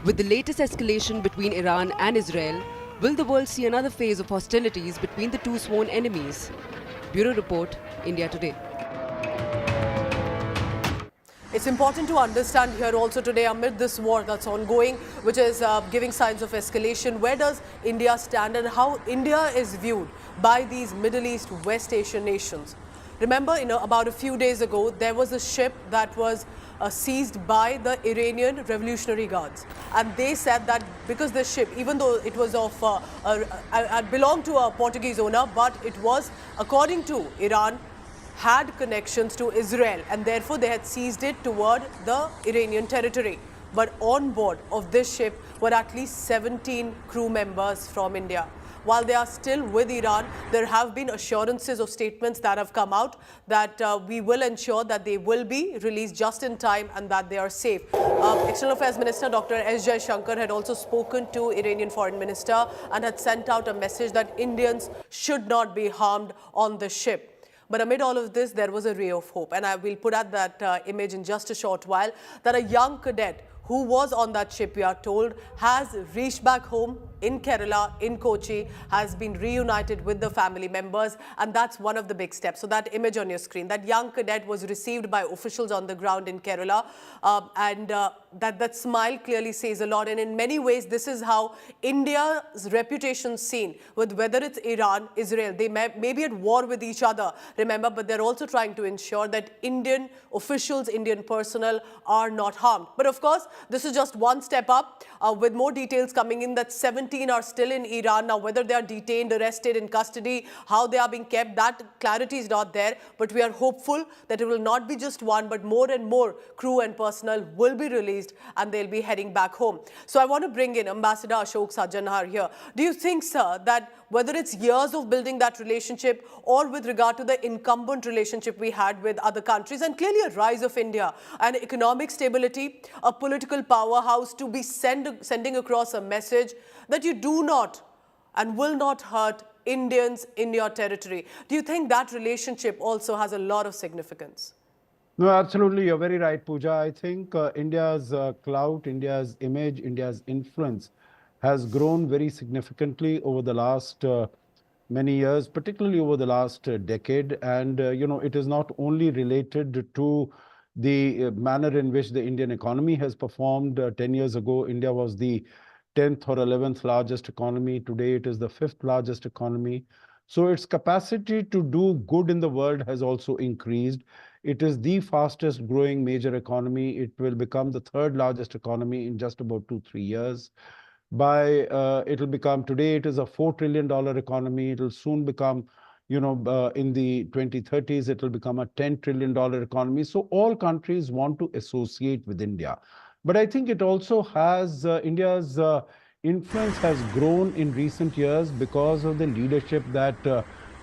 With the latest escalation between Iran and Israel, will the world see another phase of hostilities between the two sworn enemies? Bureau Report, India Today. It's important to understand here also today, amid this war that's ongoing, which is giving signs of escalation, where does India stand and how India is viewed by these Middle East, West Asian nations? Remember, about a few days ago, there was a ship that was seized by the Iranian Revolutionary Guards. And they said that because the ship, even though it was belonged to a Portuguese owner, but it was, according to Iran, had connections to Israel, and therefore they had seized it toward the Iranian territory. But on board of this ship were at least 17 crew members from India. While they are still with Iran, there have been assurances of statements that have come out that we will ensure that they will be released just in time and that they are safe. External Affairs Minister Dr. S. Jaishankar had also spoken to Iranian Foreign Minister and had sent out a message that Indians should not be harmed on the ship. But amid all of this, there was a ray of hope. And I will put out that image in just a short while, that a young cadet who was on that ship, we are told, has reached back home in Kerala, in Kochi, has been reunited with the family members. And that's one of the big steps. So that image on your screen, that young cadet was received by officials on the ground in Kerala. That smile clearly says a lot. And in many ways, this is how India's reputation is seen, with whether it's Iran, Israel. They may be at war with each other, remember, but they're also trying to ensure that Indian officials, Indian personnel are not harmed. But of course, this is just one step up, with more details coming in that 17 are still in Iran. Now, whether they are detained, arrested, in custody, how they are being kept, that clarity is not there. But we are hopeful that it will not be just one, but more and more crew and personnel will be released and they'll be heading back home. So I want to bring in Ambassador Ashok Sajjanhar here. Do you think, sir, that whether it's years of building that relationship or with regard to the incumbent relationship we had with other countries, and clearly a rise of India and economic stability, a political powerhouse, to be sending across a message that you do not and will not hurt Indians in your territory? Do you think that relationship also has a lot of significance? No, absolutely. You're very right, Pooja. I think India's clout, India's image, India's influence has grown very significantly over the last many years, particularly over the last decade. And, it is not only related to the manner in which the Indian economy has performed. 10 years ago, India was the 10th or 11th largest economy. Today, it is the 5th largest economy. So its capacity to do good in the world has also increased. It is the fastest growing major economy. It will become the 3rd largest economy in just about 2-3 years. It'll become, today it is a $4 trillion economy. It'll soon become, in the 2030s, it'll become a $10 trillion economy. So all countries want to associate with India. But I think it also has, India's influence has grown in recent years because of the leadership that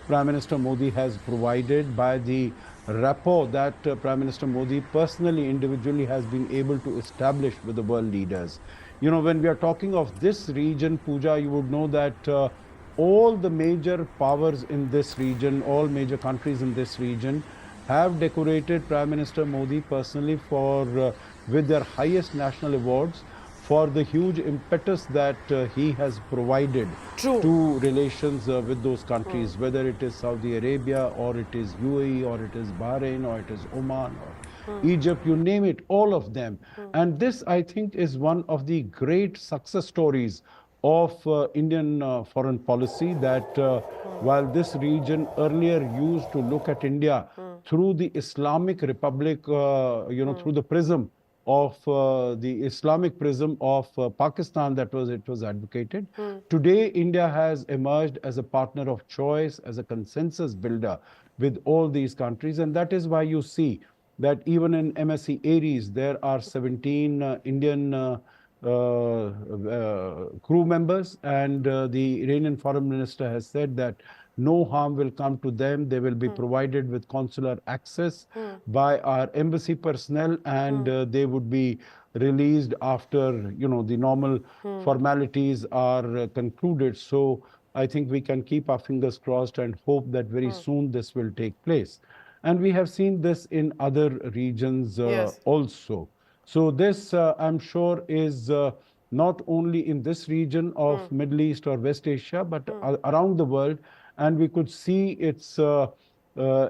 Prime Minister Modi has provided, by the rapport that Prime Minister Modi personally, individually has been able to establish with the world leaders. When we are talking of this region, Pooja, you would know that all the major powers in this region, all major countries in this region, have decorated Prime Minister Modi personally with their highest national awards for the huge impetus that he has provided to relations with those countries, whether it is Saudi Arabia or it is UAE or it is Bahrain or it is Oman or Egypt, you name it, all of them. And this, I think, is one of the great success stories of Indian foreign policy, that while this region earlier used to look at India through the Islamic Republic, through the prism of the Islamic prism of Pakistan, it was advocated. Today, India has emerged as a partner of choice, as a consensus builder with all these countries. And that is why you see that even in MSC Aries, there are 17 Indian crew members, and the Iranian foreign minister has said that no harm will come to them. They will be provided with consular access by our embassy personnel, and they would be released after, the normal formalities are concluded. So I think we can keep our fingers crossed and hope that very soon this will take place. And we have seen this in other regions also. So this, I'm sure, is not only in this region of Middle East or West Asia, but around the world. And we could see its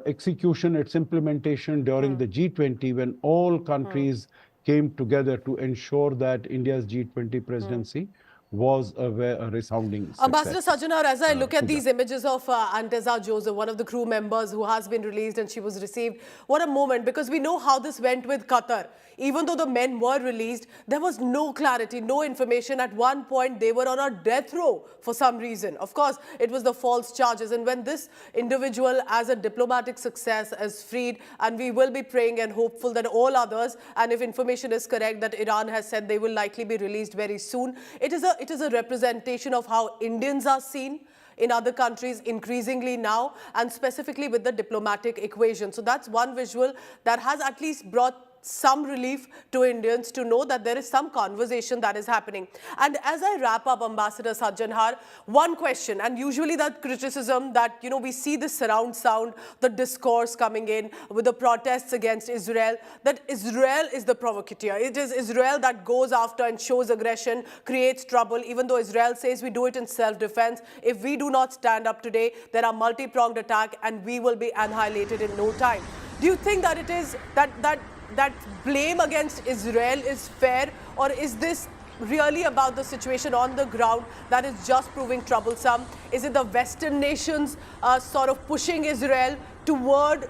execution, its implementation during the G20, when all countries came together to ensure that India's G20 presidency was a resounding Ambassador success. Sajjanar, as I look at Pooja. these images of Anteza Joseph, one of the crew members who has been released and she was received, what a moment, because we know how this went with Qatar. Even though the men were released, there was no clarity, no information. At one point, they were on a death row for some reason. Of course, it was the false charges. And when this individual, as a diplomatic success, is freed, and we will be praying and hopeful that all others, and if information is correct, that Iran has said they will likely be released very soon, it is a representation of how Indians are seen in other countries increasingly now, and specifically with the diplomatic equation. So that's one visual that has at least brought some relief to Indians to know that there is some conversation that is happening. And as I wrap up, Ambassador Sajjanhar, one question, and usually that criticism that, you know, we see the surround sound, the discourse coming in with the protests against Israel, that Israel is the provocateur. It is Israel that goes after and shows aggression, creates trouble, even though Israel says we do it in self-defense. If we do not stand up today, there are multi-pronged attack and we will be annihilated in no time. Do you think that it is that blame against Israel is fair, or is this really about the situation on the ground that is just proving troublesome? Is it the Western nations sort of pushing Israel toward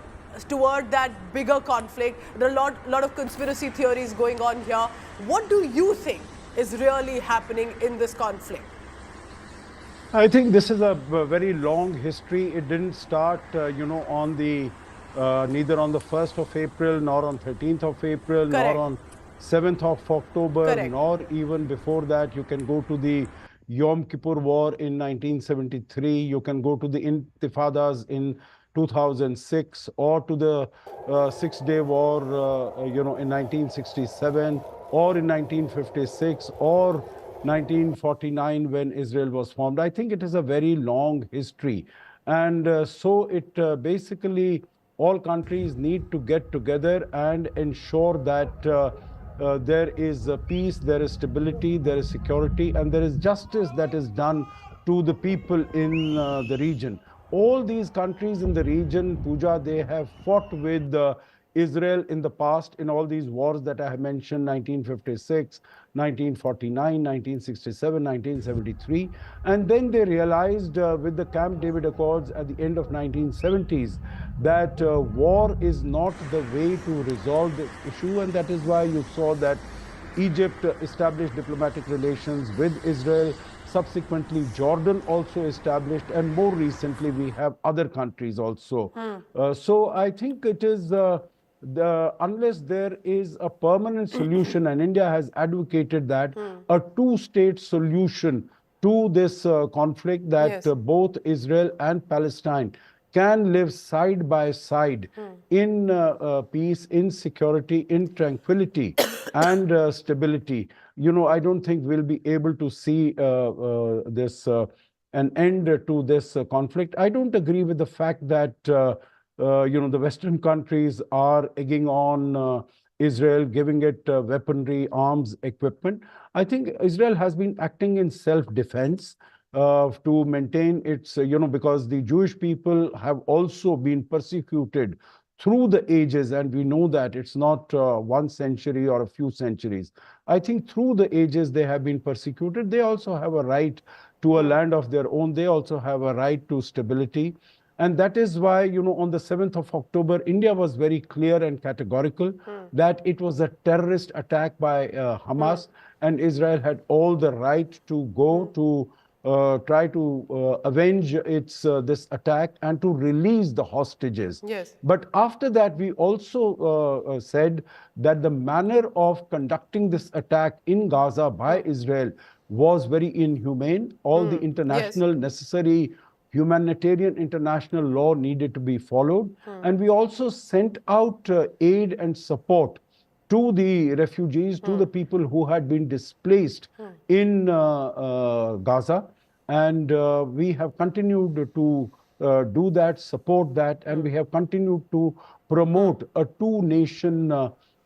that bigger conflict? There are a lot of conspiracy theories going on here. What do you think is really happening in this conflict? I think this is a very long history. It didn't start, on the neither on the 1st of April, nor on 13th of April, Correct. nor on 7th of October, Correct. nor even before that. You can go to the Yom Kippur War in 1973. You can go to the Intifadas in 2006, or to the Six-Day War, in 1967, or in 1956, or 1949 when Israel was formed. I think it is a very long history. And so it basically, all countries need to get together and ensure that there is peace, there is stability, there is security, and there is justice that is done to the people in the region. All these countries in the region, Pooja, they have fought with Israel in the past in all these wars that I have mentioned: 1956, 1949, 1967, 1973. And then they realized with the Camp David Accords at the end of 1970s that war is not the way to resolve this issue. And that is why you saw that Egypt established diplomatic relations with Israel. Subsequently, Jordan also established, and more recently, we have other countries also. So I think it is unless there is a permanent solution, and India has advocated that, a two-state solution to this conflict, that Yes. both Israel and Palestine can live side by side in peace, in security, in tranquility, and stability. I don't think we'll be able to see an end to this conflict. I don't agree with the fact that the Western countries are egging on Israel, giving it weaponry, arms, equipment. I think Israel has been acting in self-defense to maintain its, because the Jewish people have also been persecuted through the ages, and we know that it's not 1 century or a few centuries. I think through the ages they have been persecuted. They also have a right to a land of their own. They also have a right to stability. And that is why, on the 7th of October, India was very clear and categorical that it was a terrorist attack by Hamas, and Israel had all the right to go to try to avenge this attack and to release the hostages. Yes. But after that, we also said that the manner of conducting this attack in Gaza by Israel was very inhumane. All the international necessary humanitarian international law needed to be followed. And we also sent out aid and support to the refugees, to the people who had been displaced in Gaza. And we have continued to do that, support that, and we have continued to promote a two-nation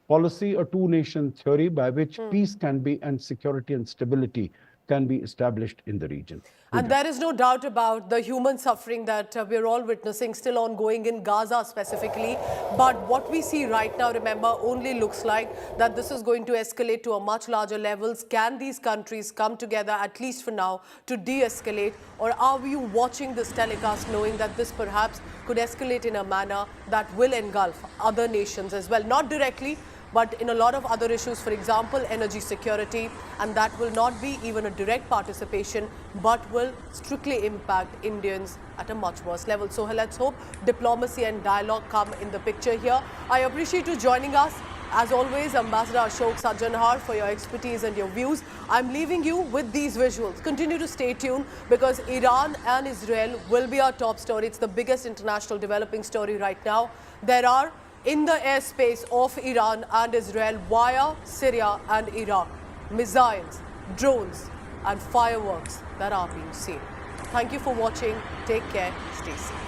policy, a two-nation theory by which peace can be and security and stability can be established in the region. And there is no doubt about the human suffering that we're all witnessing, still ongoing in Gaza specifically. But what we see right now, remember, only looks like that this is going to escalate to a much larger levels. Can these countries come together, at least for now, to de-escalate? Or are you watching this telecast knowing that this perhaps could escalate in a manner that will engulf other nations as well? Not directly, but in a lot of other issues, for example, energy security, and that will not be even a direct participation, but will strictly impact Indians at a much worse level. So let's hope diplomacy and dialogue come in the picture here. I appreciate you joining us. As always, Ambassador Ashok Sajjanhar, for your expertise and your views. I'm leaving you with these visuals. Continue to stay tuned because Iran and Israel will be our top story. It's the biggest international developing story right now. There are in the airspace of Iran and Israel via Syria and Iraq, missiles, drones and fireworks that are being seen. Thank you for watching. Take care. Stay safe.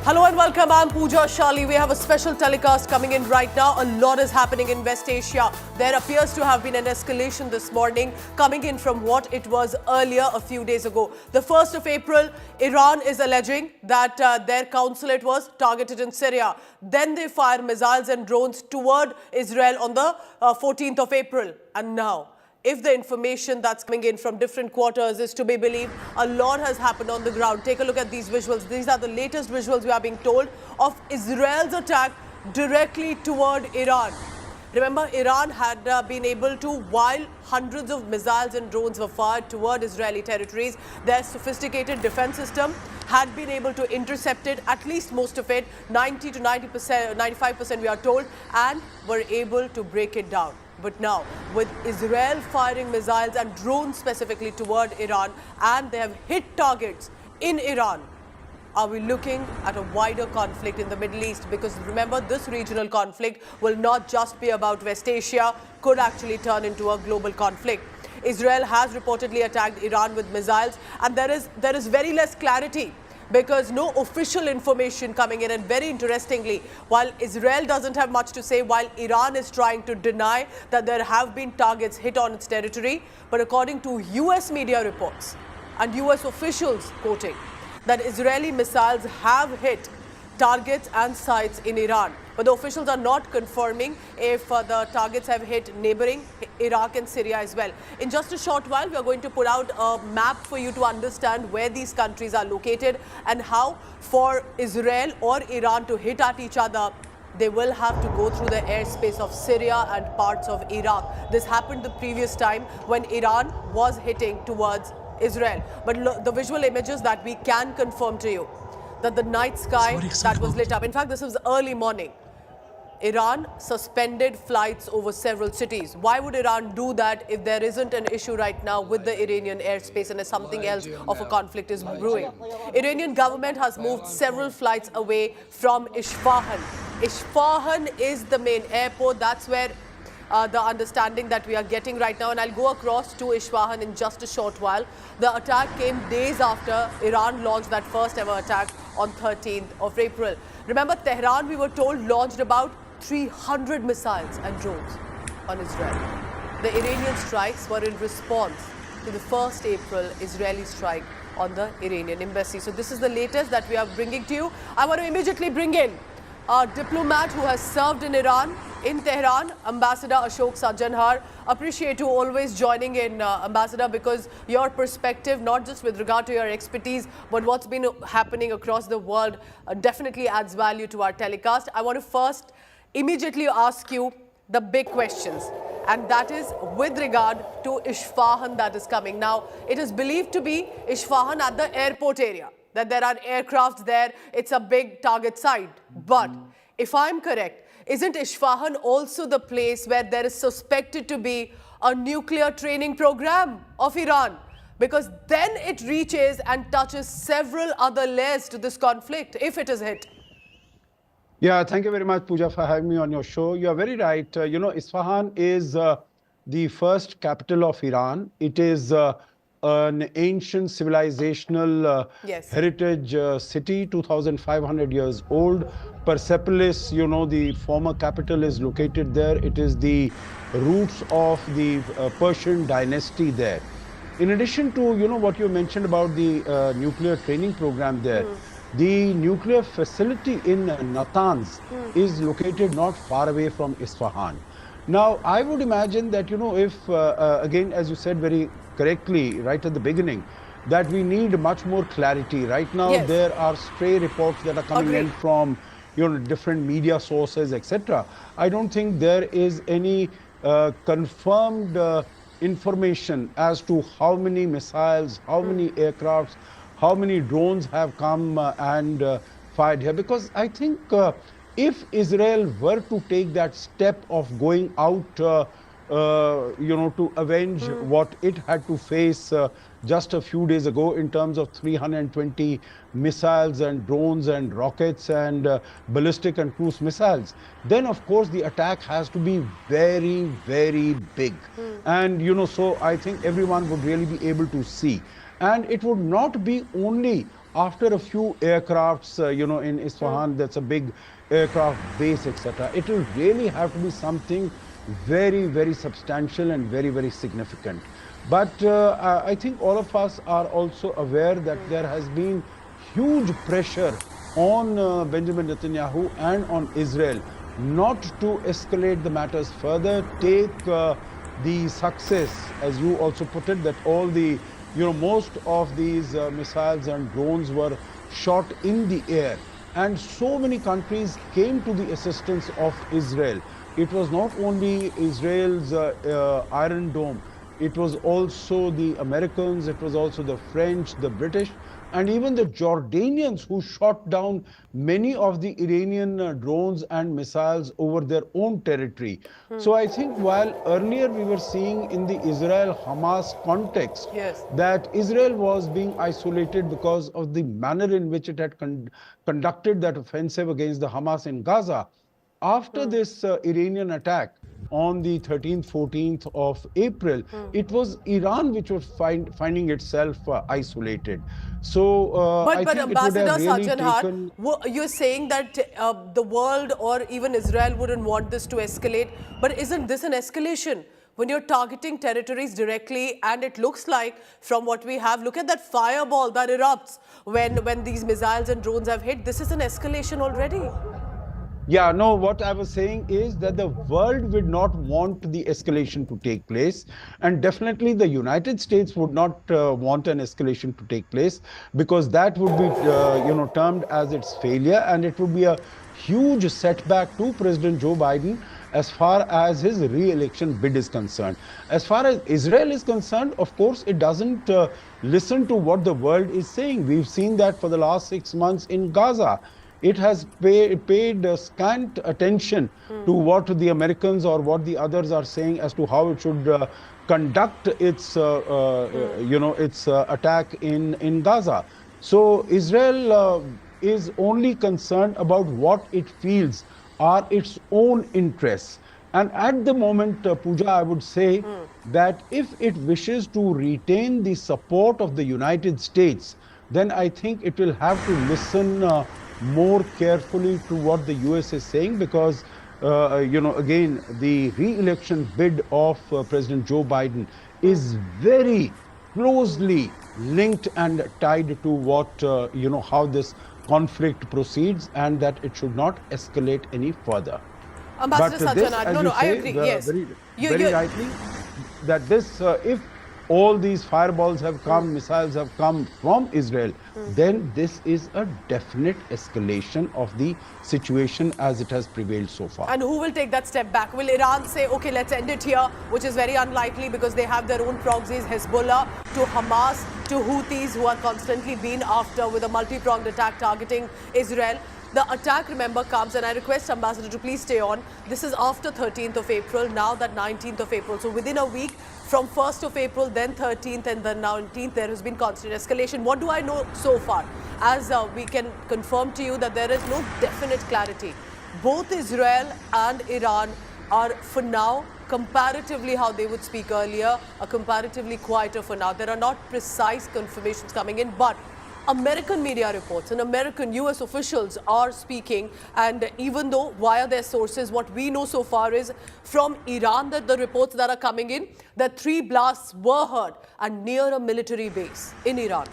Hello and welcome. I'm Puja Sharma. We have a special telecast coming in right now. A lot is happening in West Asia. There appears to have been an escalation this morning coming in from what it was earlier a few days ago. The 1st of April, Iran is alleging that their consulate was targeted in Syria. Then they fire missiles and drones toward Israel on the 14th of April. And now, if the information that's coming in from different quarters is to be believed, a lot has happened on the ground. Take a look at these visuals. These are the latest visuals we are being told of Israel's attack directly toward Iran. Remember, Iran had been able to, while hundreds of missiles and drones were fired toward Israeli territories, their sophisticated defense system had been able to intercept it, at least most of it, 90 to 90%, 95% we are told, and were able to break it down. But now, with Israel firing missiles and drones specifically toward Iran, and they have hit targets in Iran, are we looking at a wider conflict in the Middle East? Because remember, this regional conflict will not just be about West Asia, could actually turn into a global conflict. Israel has reportedly attacked Iran with missiles, and there is very less clarity, because no official information coming in. And very interestingly, while Israel doesn't have much to say, while Iran is trying to deny that there have been targets hit on its territory, but according to US media reports and US officials quoting that Israeli missiles have hit targets and sites in Iran. But the officials are not confirming if the targets have hit neighboring Iraq and Syria as well. In just a short while, we are going to put out a map for you to understand where these countries are located and how for Israel or Iran to hit at each other, they will have to go through the airspace of Syria and parts of Iraq. This happened the previous time when Iran was hitting towards Israel. But the visual images that we can confirm to you, that the night sky that was lit up. In fact, this was early morning. Iran suspended flights over several cities. Why would Iran do that if there isn't an issue right now with the Iranian airspace and if something else of a conflict is brewing? Iranian government has moved several flights away from Isfahan. Isfahan is the main airport. That's where the understanding that we are getting right now, and I'll go across to Isfahan in just a short while. The attack came days after Iran launched that first ever attack on 13th of April. Remember, Tehran, we were told, launched about 300 missiles and drones on Israel. The Iranian strikes were in response to the 1st April Israeli strike on the Iranian embassy. So this is the latest that we are bringing to you. I want to immediately bring in a diplomat who has served in Iran in Tehran, Ambassador Ashok Sajjanhar. Appreciate you always joining in, Ambassador, because your perspective, not just with regard to your expertise, but what's been happening across the world, definitely adds value to our telecast. I want to first immediately ask you the big questions, and that is with regard to Isfahan that is coming. Now, it is believed to be Isfahan at the airport area, that there are aircrafts there, it's a big target site. But if I'm correct, isn't Isfahan also the place where there is suspected to be a nuclear training program of Iran? Because then it reaches and touches several other layers to this conflict, if it is hit. Yeah, thank you very much, Pooja, for having me on your show. You're very right. Isfahan is the first capital of Iran. It is an ancient civilizational Yes. heritage city, 2,500 years old. Persepolis, the former capital, is located there. It is the roots of the Persian dynasty there. In addition to, what you mentioned about the nuclear training program there, the nuclear facility in Natanz is located not far away from Isfahan. Now, I would imagine that, if, again, as you said very correctly right at the beginning, that we need much more clarity. Right now, Yes. there are stray reports that are coming in from, different media sources, etc. I don't think there is any confirmed information as to how many missiles, how many aircrafts, how many drones have come and fired here. Because I think if Israel were to take that step of going out, to avenge what it had to face just a few days ago in terms of 320 missiles and drones and rockets and ballistic and cruise missiles, then of course the attack has to be very, very big. And, so I think everyone would really be able to see. And it would not be only after a few aircrafts, in Isfahan, that's a big aircraft base, etc. It will really have to be something very, very substantial and very, very significant. But I think all of us are also aware that there has been huge pressure on Benjamin Netanyahu and on Israel not to escalate the matters further, take the success, as you also put it, that all the most of these missiles and drones were shot in the air. And so many countries came to the assistance of Israel. It was not only Israel's Iron Dome, it was also the Americans, it was also the French, the British, and even the Jordanians who shot down many of the Iranian drones and missiles over their own territory. So I think while earlier we were seeing in the Israel-Hamas context Yes. that Israel was being isolated because of the manner in which it had conducted that offensive against the Hamas in Gaza, after this Iranian attack on the 13th, 14th of April, it was Iran which was finding itself isolated. So But I think Ambassador it would have really Sajjanhar, taken... you're saying that the world or even Israel wouldn't want this to escalate. But isn't this an escalation? When you're targeting territories directly, and it looks like from what we have, look at that fireball that erupts when these missiles and drones have hit. This is an escalation already. Yeah, no, what I was saying is that the world would not want the escalation to take place. And definitely the United States would not want an escalation to take place, because that would be, termed as its failure. And it would be a huge setback to President Joe Biden as far as his re-election bid is concerned. As far as Israel is concerned, of course, it doesn't listen to what the world is saying. We've seen that for the last 6 months in Gaza. It has paid scant attention to what the Americans or what the others are saying as to how it should conduct its, its attack in Gaza. So Israel is only concerned about what it feels are its own interests. And at the moment, Pooja, I would say that if it wishes to retain the support of the United States, then I think it will have to listen more carefully to what the US is saying, because, again, the re-election bid of President Joe Biden is very closely linked and tied to what, how this conflict proceeds, and that it should not escalate any further. Ambassador But this, Sajjan, as no, you I say, agree. Yes. very rightly, that this, if all these fireballs have come, missiles have come from Israel, then this is a definite escalation of the situation as it has prevailed so far. And who will take that step back? Will Iran say, okay, let's end it here, which is very unlikely because they have their own proxies, Hezbollah, to Hamas, to Houthis, who are constantly being after with a multi-pronged attack targeting Israel. The attack, remember, comes, and I request Ambassador to please stay on. This is after 13th of April, now that 19th of April. So within a week, from 1st of April, then 13th, and then 19th, there has been constant escalation. What do I know so far? As we can confirm to you that there is no definite clarity. Both Israel and Iran are, for now, comparatively how they would speak earlier, are comparatively quieter for now. There are not precise confirmations coming in, but American media reports and American US officials are speaking, and even though via their sources, what we know so far is from Iran that the reports that are coming in, that 3 blasts were heard and near a military base in Iran.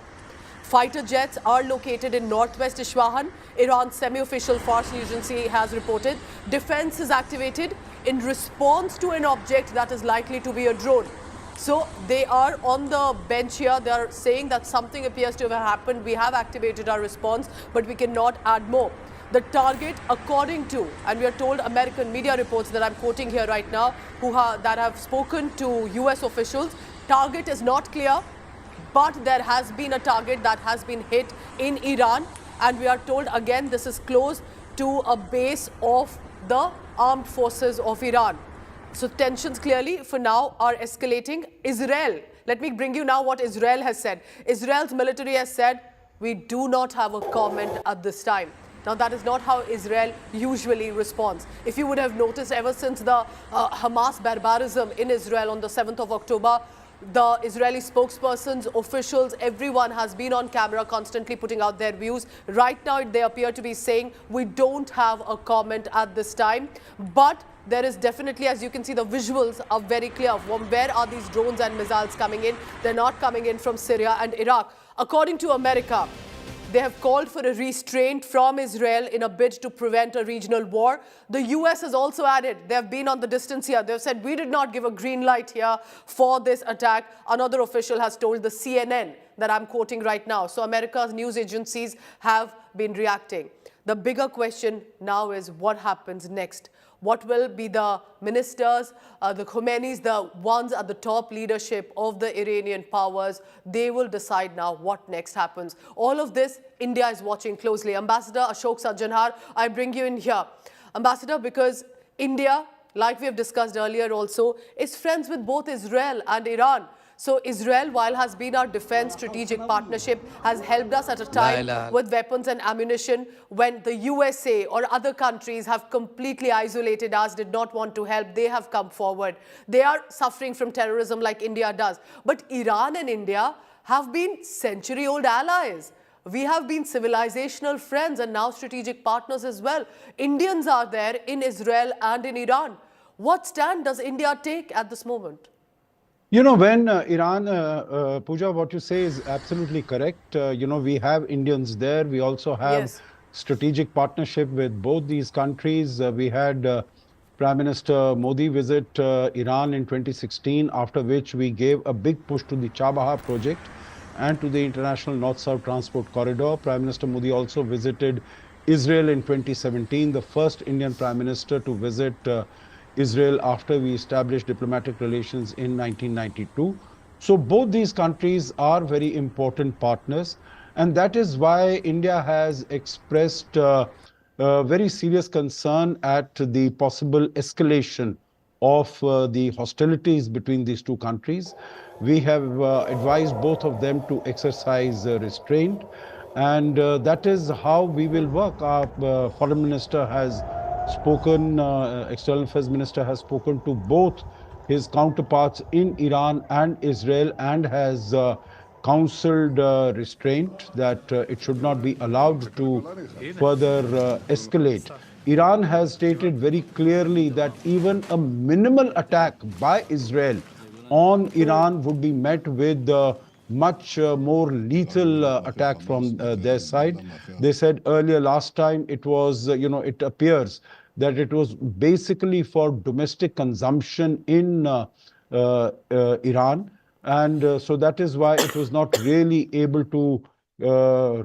Fighter jets are located in northwest Isfahan. Iran's semi-official Fars agency has reported defense is activated in response to an object that is likely to be a drone. So they are on the bench here. They are saying that something appears to have happened. We have activated our response, but we cannot add more. The target, according to, and we are told American media reports that I'm quoting here right now, that have spoken to US officials, target is not clear, but there has been a target that has been hit in Iran, and we are told again this is close to a base of the armed forces of Iran. So tensions clearly for now are escalating. Israel, let me bring you now what Israel has said. Israel's military has said, we do not have a comment at this time. Now that is not how Israel usually responds. If you would have noticed, ever since the Hamas barbarism in Israel on the 7th of October, the Israeli spokespersons, officials, everyone has been on camera constantly putting out their views. Right now they appear to be saying, we don't have a comment at this time, but there is definitely, as you can see, the visuals are very clear. Where are these drones and missiles coming in? They're not coming in from Syria and Iraq. According to America, they have called for a restraint from Israel in a bid to prevent a regional war. The US has also added, they have been on the distance here. They've said, we did not give a green light here for this attack. Another official has told the CNN that I'm quoting right now. So America's news agencies have been reacting. The bigger question now is what happens next? What will be the ministers, the Khomeinis, the ones at the top leadership of the Iranian powers? They will decide now what next happens. All of this, India is watching closely. Ambassador Ashok Sajjanhar, I bring you in here. Ambassador, because India, like we have discussed earlier also, is friends with both Israel and Iran. So Israel, while has been our defense strategic partnership, has helped us at a time with weapons and ammunition when the USA or other countries have completely isolated us, did not want to help. They have come forward. They are suffering from terrorism like India does. But Iran and India have been century-old allies. We have been civilizational friends and now strategic partners as well. Indians are there in Israel and in Iran. What stand does India take at this moment? You know, when Iran, Puja, what you say is absolutely correct. You know, we have Indians there. We also have strategic partnership with both these countries. We had Prime Minister Modi visit Iran in 2016, after which we gave a big push to the Chabahar project and to the International North-South Transport Corridor. Prime Minister Modi also visited Israel in 2017, the first Indian Prime Minister to visit Israel after we established diplomatic relations in 1992. So both these countries are very important partners, and that is why India has expressed very serious concern at the possible escalation of the hostilities between these two countries. We have advised both of them to exercise restraint, and that is how we will work. Our foreign minister has spoken, External Affairs Minister has spoken to both his counterparts in Iran and Israel and has counseled restraint, that it should not be allowed to further escalate. Iran has stated very clearly that even a minimal attack by Israel on Iran would be met with much more lethal attack from their side. They said earlier last time it was, it appears that it was basically for domestic consumption in Iran. And so that is why it was not really able to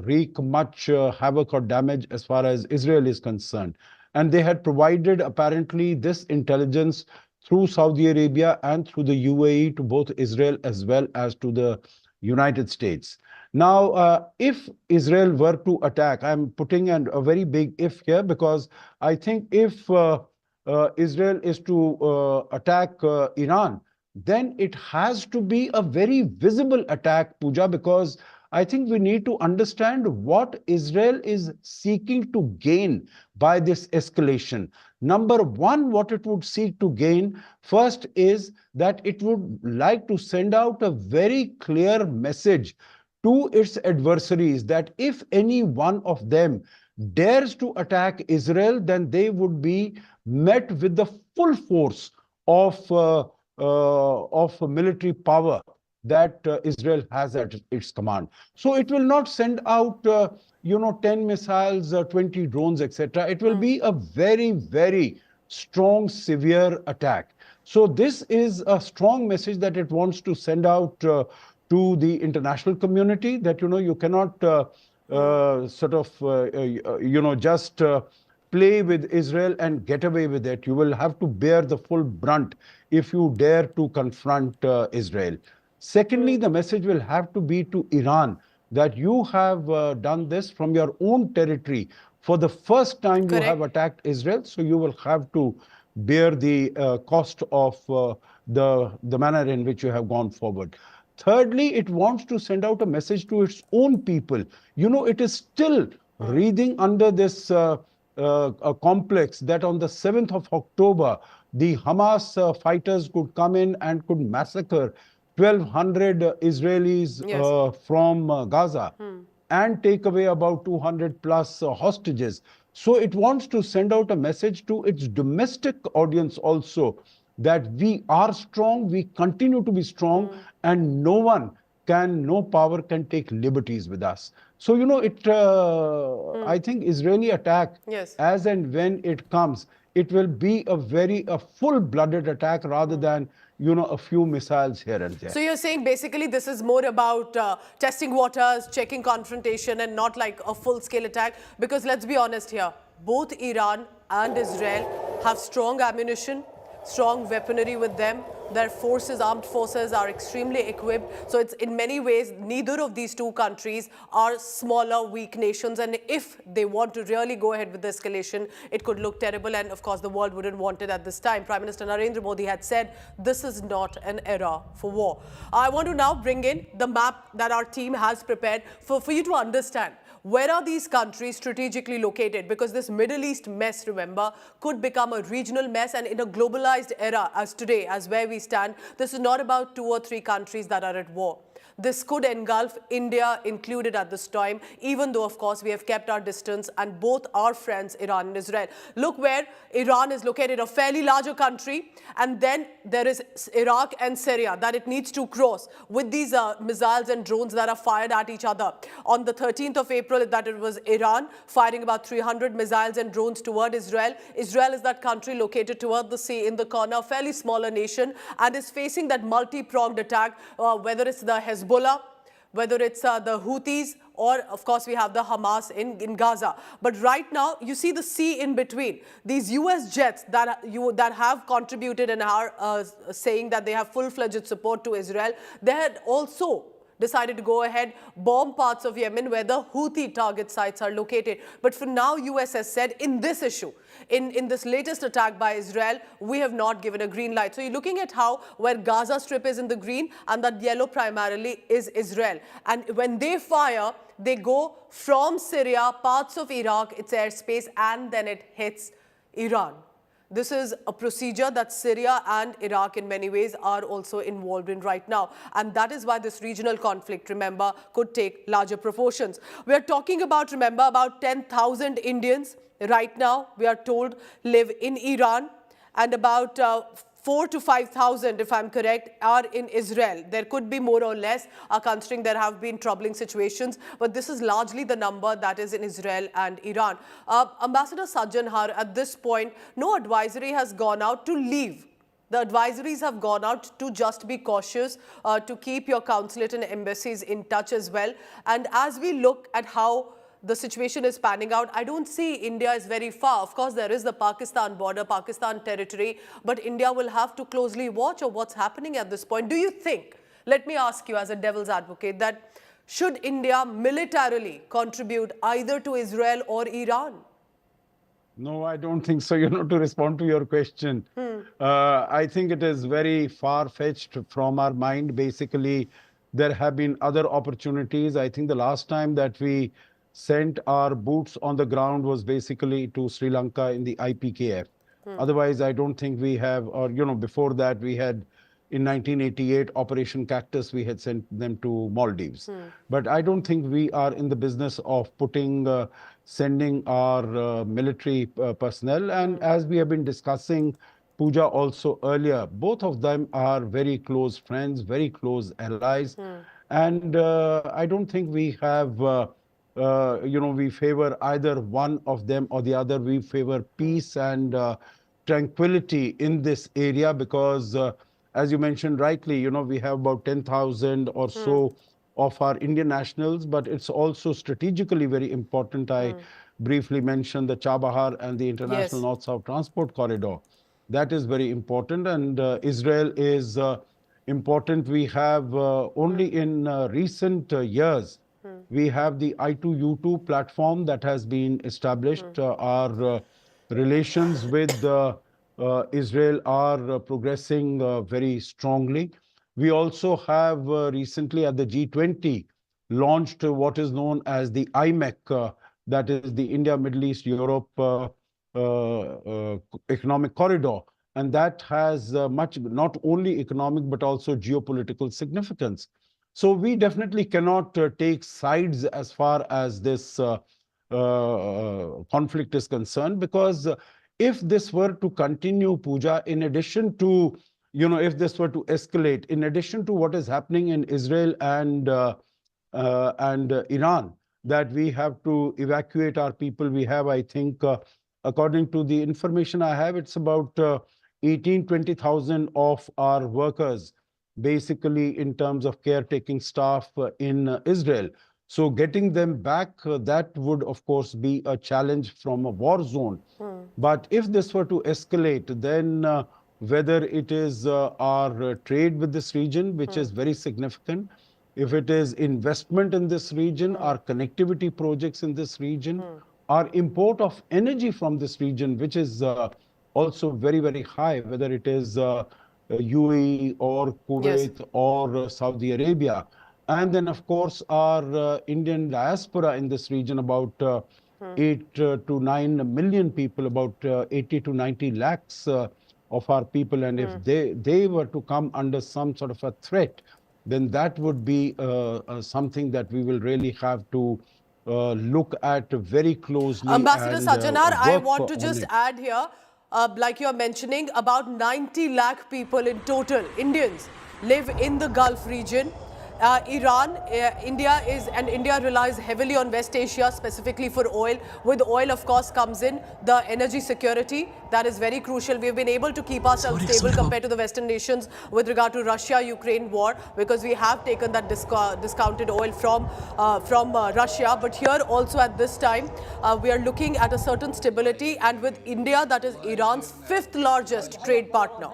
wreak much havoc or damage as far as Israel is concerned. And they had provided apparently this intelligence through Saudi Arabia and through the UAE to both Israel as well as to the United States. Now, if Israel were to attack, I'm putting a very big if here, because I think if Israel is to attack Iran, then it has to be a very visible attack, Puja, because I think we need to understand what Israel is seeking to gain by this escalation. Number one, what it would seek to gain first is that it would like to send out a very clear message to its adversaries that if any one of them dares to attack Israel, then they would be met with the full force of military power that Israel has at its command. So it will not send out, 10 missiles, 20 drones, etc. It will be a very, very strong, severe attack. So this is a strong message that it wants to send out to the international community that, you cannot just play with Israel and get away with it. You will have to bear the full brunt if you dare to confront Israel. Secondly, the message will have to be to Iran that you have done this from your own territory. For the first time, you have attacked Israel, so you will have to bear the cost of the manner in which you have gone forward. Thirdly, it wants to send out a message to its own people. It is still breathing under this a complex that on the 7th of October, the Hamas fighters could come in and could massacre 1,200 Israelis from Gaza and take away about 200 plus hostages. So it wants to send out a message to its domestic audience also that we are strong, we continue to be strong, and no power can take liberties with us. So, I think Israeli attack, as and when it comes, it will be a full-blooded attack rather than, a few missiles here and there. So you're saying basically this is more about testing waters, checking confrontation, and not like a full-scale attack? Because let's be honest here, both Iran and Israel have strong ammunition, strong weaponry with them. Their armed forces are extremely equipped. So it's in many ways, neither of these two countries are smaller, weak nations. And if they want to really go ahead with the escalation, it could look terrible. And of course, the world wouldn't want it at this time. Prime Minister Narendra Modi had said, this is not an era for war. I want to now bring in the map that our team has prepared for you to understand. Where are these countries strategically located? Because this Middle East mess, remember, could become a regional mess. And in a globalized era as today, as where we stand, this is not about 2 or 3 countries that are at war. This could engulf India included at this time, even though, of course, we have kept our distance and both our friends, Iran and Israel. Look where Iran is located, a fairly larger country. And then there is Iraq and Syria that it needs to cross with these missiles and drones that are fired at each other. On the 13th of April, that it was Iran firing about 300 missiles and drones toward Israel. Israel is that country located toward the sea in the corner, a fairly smaller nation, and is facing that multi-pronged attack, whether it's the Hezbollah, whether it's the Houthis, or of course we have the Hamas in Gaza. But right now you see the sea in between. These US jets that have contributed and are saying that they have full-fledged support to Israel, they had also decided to go ahead, bomb parts of Yemen where the Houthi target sites are located. But for now, US has said in this issue, in this latest attack by Israel, we have not given a green light. So you're looking at where Gaza Strip is in the green and that yellow primarily is Israel. And when they fire, they go from Syria, parts of Iraq, its airspace, and then it hits Iran. This is a procedure that Syria and Iraq in many ways are also involved in right now. And that is why this regional conflict, remember, could take larger proportions. We are talking about, remember, about 10,000 Indians right now, we are told, live in Iran, and about 4 to 5,000, if I'm correct, are in Israel. There could be more or less, considering there have been troubling situations, but this is largely the number that is in Israel and Iran. Ambassador Sajjan, at this point, no advisory has gone out to leave. The advisories have gone out to just be cautious, to keep your consulate and embassies in touch as well. And as we look at how the situation is panning out, I don't see India is very far. Of course, there is the Pakistan border, Pakistan territory, but India will have to closely watch what's happening at this point. Do you think, let me ask you as a devil's advocate, that should India militarily contribute either to Israel or Iran? No, I don't think so. To respond to your question, I think it is very far-fetched from our mind. Basically, there have been other opportunities. I think the last time that we sent our boots on the ground was basically to Sri Lanka in the IPKF. Otherwise, I don't think we have, or, before that we had, in 1988, Operation Cactus, we had sent them to Maldives. But I don't think we are in the business of sending our military personnel. And as we have been discussing, Puja also earlier, both of them are very close friends, very close allies. And I don't think we have, we favor either one of them or the other. We favor peace and tranquility in this area because, as you mentioned rightly, we have about 10,000 or so of our Indian nationals, but it's also strategically very important. I briefly mentioned the Chabahar and the International North-South Transport Corridor. That is very important, and Israel is important. We have only in recent years, we have the I2U2 platform that has been established. Our relations with Israel are progressing very strongly. We also have recently at the G20 launched what is known as the IMEC, that is the India, Middle East, Europe Economic Corridor. And that has much, not only economic, but also geopolitical significance. So we definitely cannot take sides as far as this conflict is concerned, because if this were to continue, Puja, in addition to, if this were to escalate, in addition to what is happening in Israel and Iran, that we have to evacuate our people. We have, I think, according to the information I have, it's about 20,000 of our workers, basically in terms of caretaking staff in Israel. So getting them back, that would, of course, be a challenge from a war zone. But if this were to escalate, then whether it is our trade with this region, which is very significant, if it is investment in this region, our connectivity projects in this region, our import of energy from this region, which is also very, very high, whether it is UAE or Kuwait or Saudi Arabia. And then, of course, our Indian diaspora in this region, about 8 to 9 million people, about 80 to 90 lakhs of our people. And if they were to come under some sort of a threat, then that would be something that we will really have to look at very closely. Ambassador Sajjanar, I want to just add here, like you are mentioning, about 90 lakh people in total, Indians, live in the Gulf region. Iran, India relies heavily on West Asia, specifically for oil. With oil, of course, comes in the energy security. That is very crucial. We've been able to keep ourselves stable compared to the Western nations with regard to Russia-Ukraine war, because we have taken that discounted oil from Russia. But here also at this time, we are looking at a certain stability. And with India, that is Iran's 5th largest trade partner.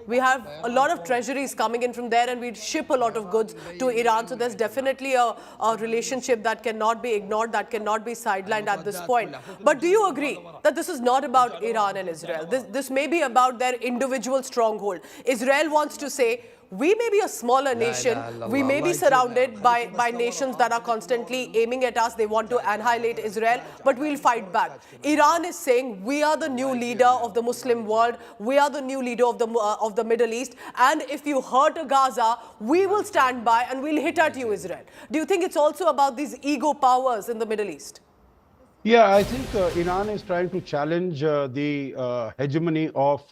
We have a lot of treasuries coming in from there, and we ship a lot of goods to Iran. So there's definitely a relationship that cannot be ignored, that cannot be sidelined at this point. But do you agree that this is not about Iran and Israel? This may be about their individual stronghold. Israel wants to say, we may be a smaller nation, we may be surrounded by nations that are constantly aiming at us, they want to annihilate Israel, but we'll fight back. Iran is saying, we are the new leader of the Muslim world, we are the new leader of the Middle East, and if you hurt Gaza, we will stand by and we'll hit at you, Israel. Do you think it's also about these ego powers in the Middle East? Yeah, I think Iran is trying to challenge the hegemony of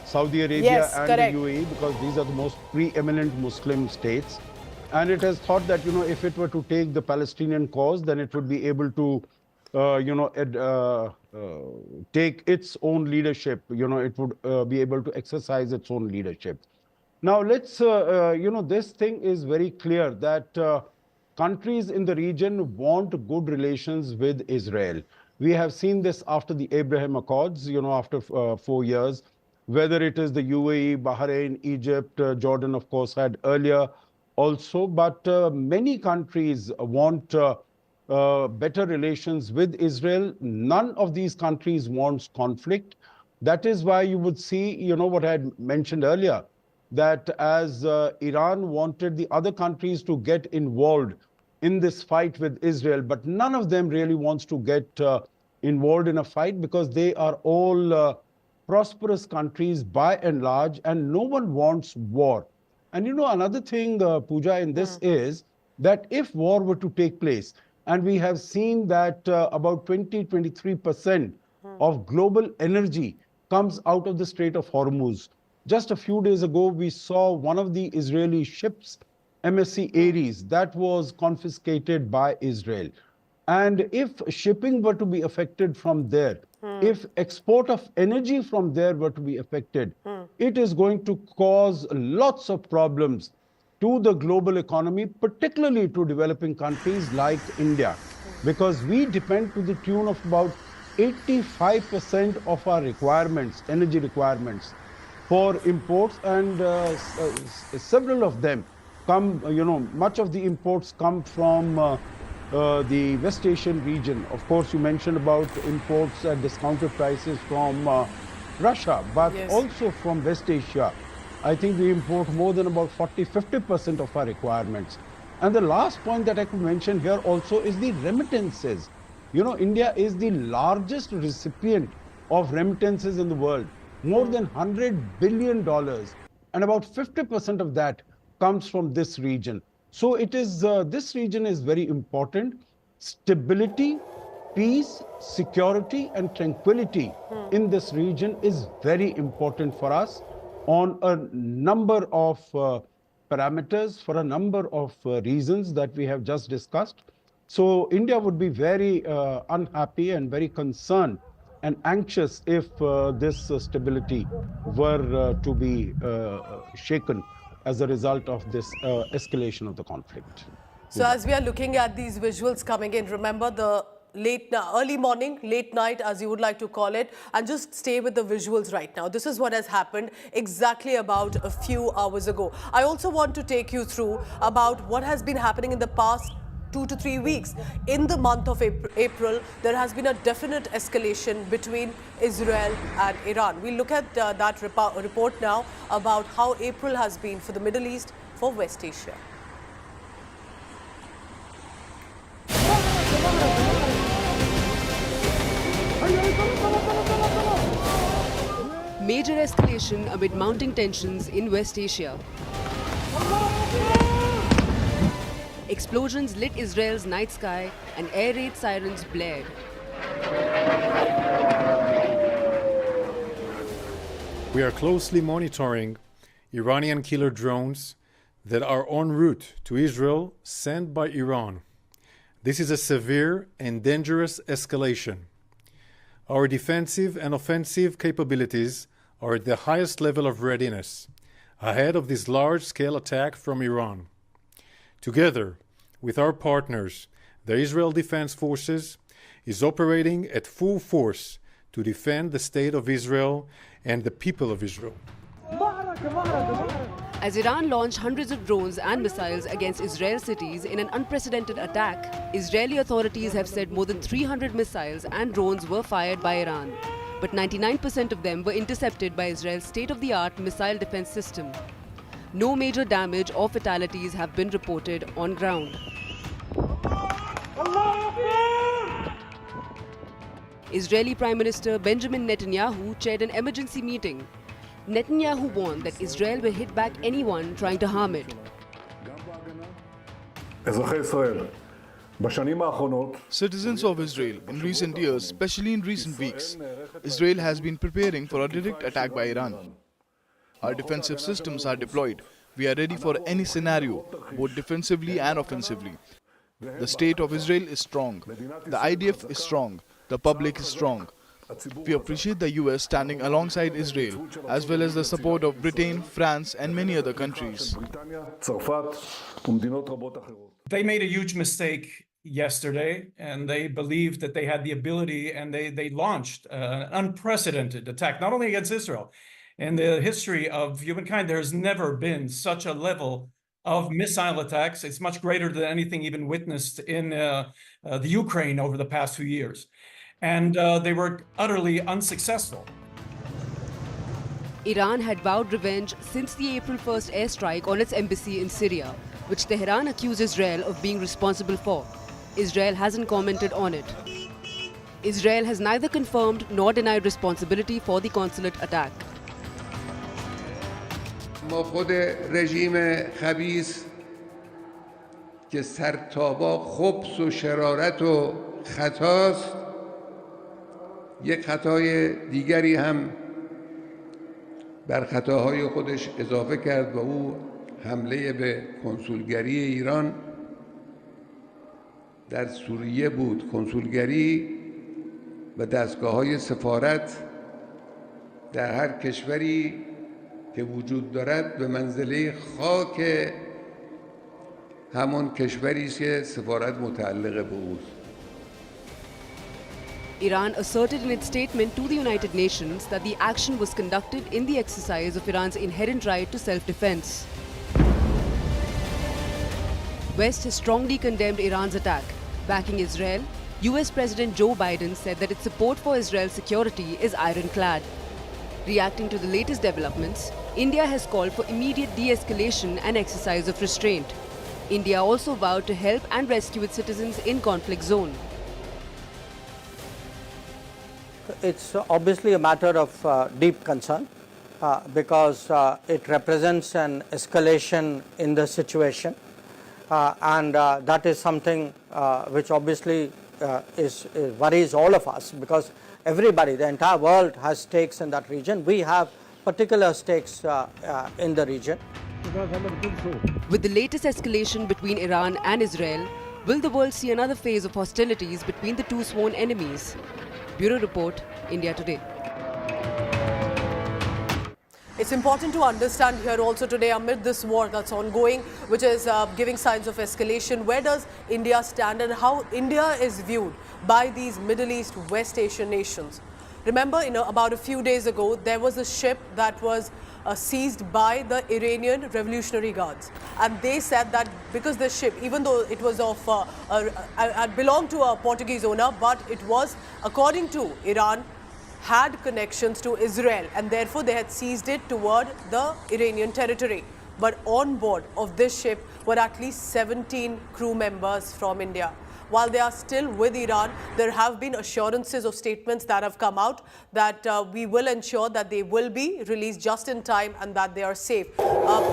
Saudi Arabia Yes, and correct. the UAE, because these are the most preeminent Muslim states. And it has thought that, if it were to take the Palestinian cause, then it would be able to, take its own leadership. It would be able to exercise its own leadership. Now, this thing is very clear that countries in the region want good relations with Israel. We have seen this after the Abraham Accords, after 4 years, whether it is the UAE, Bahrain, Egypt, Jordan, of course, had earlier also, but many countries want better relations with Israel. None of these countries wants conflict. That is why you would see, what I had mentioned earlier, that as Iran wanted the other countries to get involved in this fight with Israel, but none of them really wants to get involved in a fight, because they are all prosperous countries by and large, and no one wants war. And another thing, Pooja, in this is that if war were to take place, and we have seen that about 23% of global energy comes out of the Strait of Hormuz. Just a few days ago, we saw one of the Israeli ships, MSC Ares, that was confiscated by Israel. And if shipping were to be affected from there, if export of energy from there were to be affected, it is going to cause lots of problems to the global economy, particularly to developing countries like India, because we depend to the tune of about 85% of our requirements, energy requirements, for imports, and several of them come, much of the imports come from the West Asian region. Of course, you mentioned about imports at discounted prices from Russia, but Yes. also from West Asia. I think we import more than about 40–50% of our requirements. And the last point that I could mention here also is the remittances. India is the largest recipient of remittances in the world, more than $100 billion, and about 50% of that comes from this region. So it is, this region is very important. Stability, peace, security, and tranquility in this region is very important for us on a number of parameters, for a number of reasons that we have just discussed. So India would be very unhappy and very concerned and anxious if this stability were to be shaken as a result of this escalation of the conflict. So as we are looking at these visuals coming in, remember the early morning, late night, as you would like to call it, and just stay with the visuals right now. This is what has happened exactly about a few hours ago. I also want to take you through about what has been happening in the past 2 to 3 weeks. In the month of April, there has been a definite escalation between Israel and Iran. We'll look at that report now about how April has been for the Middle East, for West Asia. Major escalation amid mounting tensions in West Asia. Explosions lit Israel's night sky and air raid sirens blared. We are closely monitoring Iranian killer drones that are en route to Israel sent by Iran. This is a severe and dangerous escalation. Our defensive and offensive capabilities are at the highest level of readiness, ahead of this large-scale attack from Iran. Together with our partners, the Israel Defense Forces is operating at full force to defend the state of Israel and the people of Israel. As Iran launched hundreds of drones and missiles against Israel cities in an unprecedented attack, Israeli authorities have said more than 300 missiles and drones were fired by Iran. But 99% of them were intercepted by Israel's state-of-the-art missile defense system. No major damage or fatalities have been reported on ground. Israeli Prime Minister Benjamin Netanyahu chaired an emergency meeting. Netanyahu warned that Israel will hit back anyone trying to harm it. Citizens of Israel, in recent years, especially in recent weeks, Israel has been preparing for a direct attack by Iran. Our defensive systems are deployed. We are ready for any scenario, both defensively and offensively. The state of Israel is strong. The IDF is strong. The public is strong. We appreciate the US standing alongside Israel, as well as the support of Britain, France, and many other countries. They made a huge mistake yesterday, and they believed that they had the ability, and they launched an unprecedented attack, not only against Israel. In the history of humankind, there's never been such a level of missile attacks. It's much greater than anything even witnessed in the Ukraine over the past few years. And they were utterly unsuccessful. Iran had vowed revenge since the April 1st airstrike on its embassy in Syria, which Tehran accused Israel of being responsible for. Israel hasn't commented on it. Israel has neither confirmed nor denied responsibility for the consulate attack. ما خود رژیم خبیث که سرتابا خبث و شرارت و خطاست، یک خطای دیگری هم بر خطاهای خودش اضافه کرد و او حمله به کنسولگری ایران در سوریه بود. کنسولگری و دستگاه‌های سفارت در هر کشوری که وجود دارد به منزله خاک همون کشوری است که سفارت متعلق به اوست. Iran asserted in its statement to the United Nations that the action was conducted in the exercise of Iran's inherent right to self-defense. West has strongly condemned Iran's attack. Backing Israel, US President Joe Biden said that its support for Israel's security is ironclad. Reacting to the latest developments, India has called for immediate de-escalation and exercise of restraint. India also vowed to help and rescue its citizens in conflict zone. It's obviously a matter of deep concern because it represents an escalation in the situation and that is something which obviously worries all of us, because everybody, the entire world has stakes in that region. We have particular stakes in the region. With the latest escalation between Iran and Israel, will the world see another phase of hostilities between the two sworn enemies? Bureau Report, India Today. It's important to understand here also today, amid this war that's ongoing, which is giving signs of escalation, where does India stand and how India is viewed by these Middle East, West Asian nations? Remember, about a few days ago, there was a ship that was seized by the Iranian Revolutionary Guards. And they said that because the ship, even though it was belonged to a Portuguese owner, but it was, according to Iran, had connections to Israel, and therefore they had seized it toward the Iranian territory. But on board of this ship were at least 17 crew members from India. While they are still with Iran, there have been assurances of statements that have come out that we will ensure that they will be released just in time and that they are safe.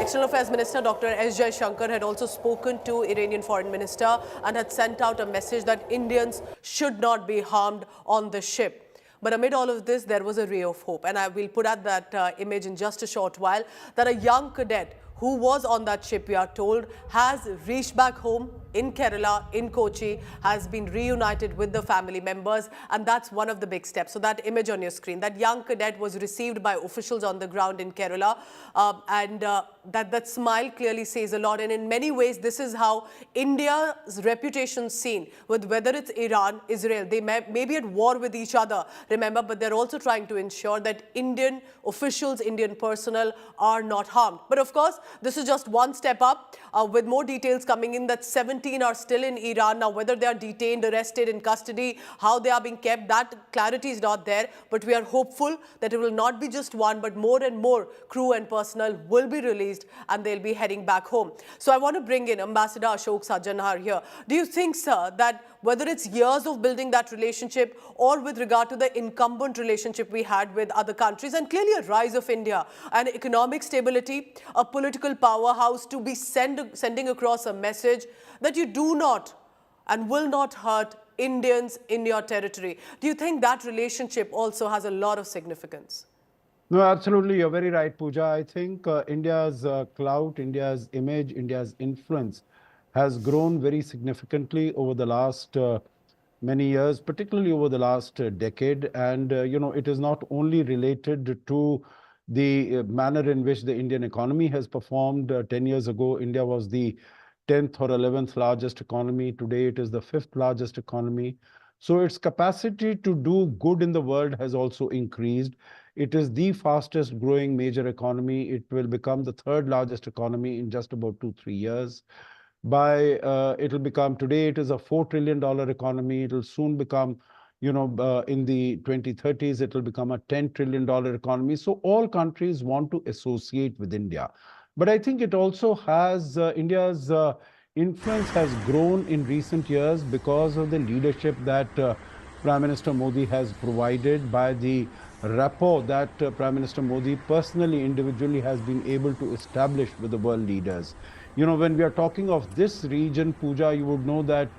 External Affairs Minister Dr. S. Jaishankar had also spoken to Iranian Foreign Minister and had sent out a message that Indians should not be harmed on the ship. But amid all of this, there was a ray of hope. And I will put out that image in just a short while, that a young cadet who was on that ship, we are told, has reached back home in Kerala, in Kochi, has been reunited with the family members, and that's one of the big steps. So that image on your screen, that young cadet was received by officials on the ground in Kerala, and that smile clearly says a lot. And in many ways, this is how India's reputation is seen, with whether it's Iran, Israel. They may be at war with each other, remember, but they're also trying to ensure that Indian officials, Indian personnel are not harmed. But of course, this is just one step up, with more details coming in, that 17 are still in Iran. Now, whether they are detained, arrested, in custody, how they are being kept, that clarity is not there. But we are hopeful that it will not be just one, but more and more crew and personnel will be released and they'll be heading back home. So I want to bring in Ambassador Ashok Sajjanhar here. Do you think, sir, that whether it's years of building that relationship or with regard to the incumbent relationship we had with other countries, and clearly a rise of India and economic stability, a political powerhouse, to be sending across a message that you do not and will not hurt Indians in your territory? Do you think that relationship also has a lot of significance? No, absolutely. You're very right, Puja. I think India's clout, India's image, India's influence has grown very significantly over the last many years, particularly over the last decade. And, it is not only related to the manner in which the Indian economy has performed. 10 years ago, India was the 10th or 11th largest economy. Today, it is the fifth largest economy. So its capacity to do good in the world has also increased. It is the fastest growing major economy. It will become the third largest economy in just about 2, 3 years. It'll become, today it is a $4 trillion economy. It'll soon become, in the 2030s, it'll become a $10 trillion economy. So all countries want to associate with India. But I think it also has, India's influence has grown in recent years because of the leadership that Prime Minister Modi has provided, by the rapport that Prime Minister Modi personally, individually has been able to establish with the world leaders. When we are talking of this region, Puja, you would know that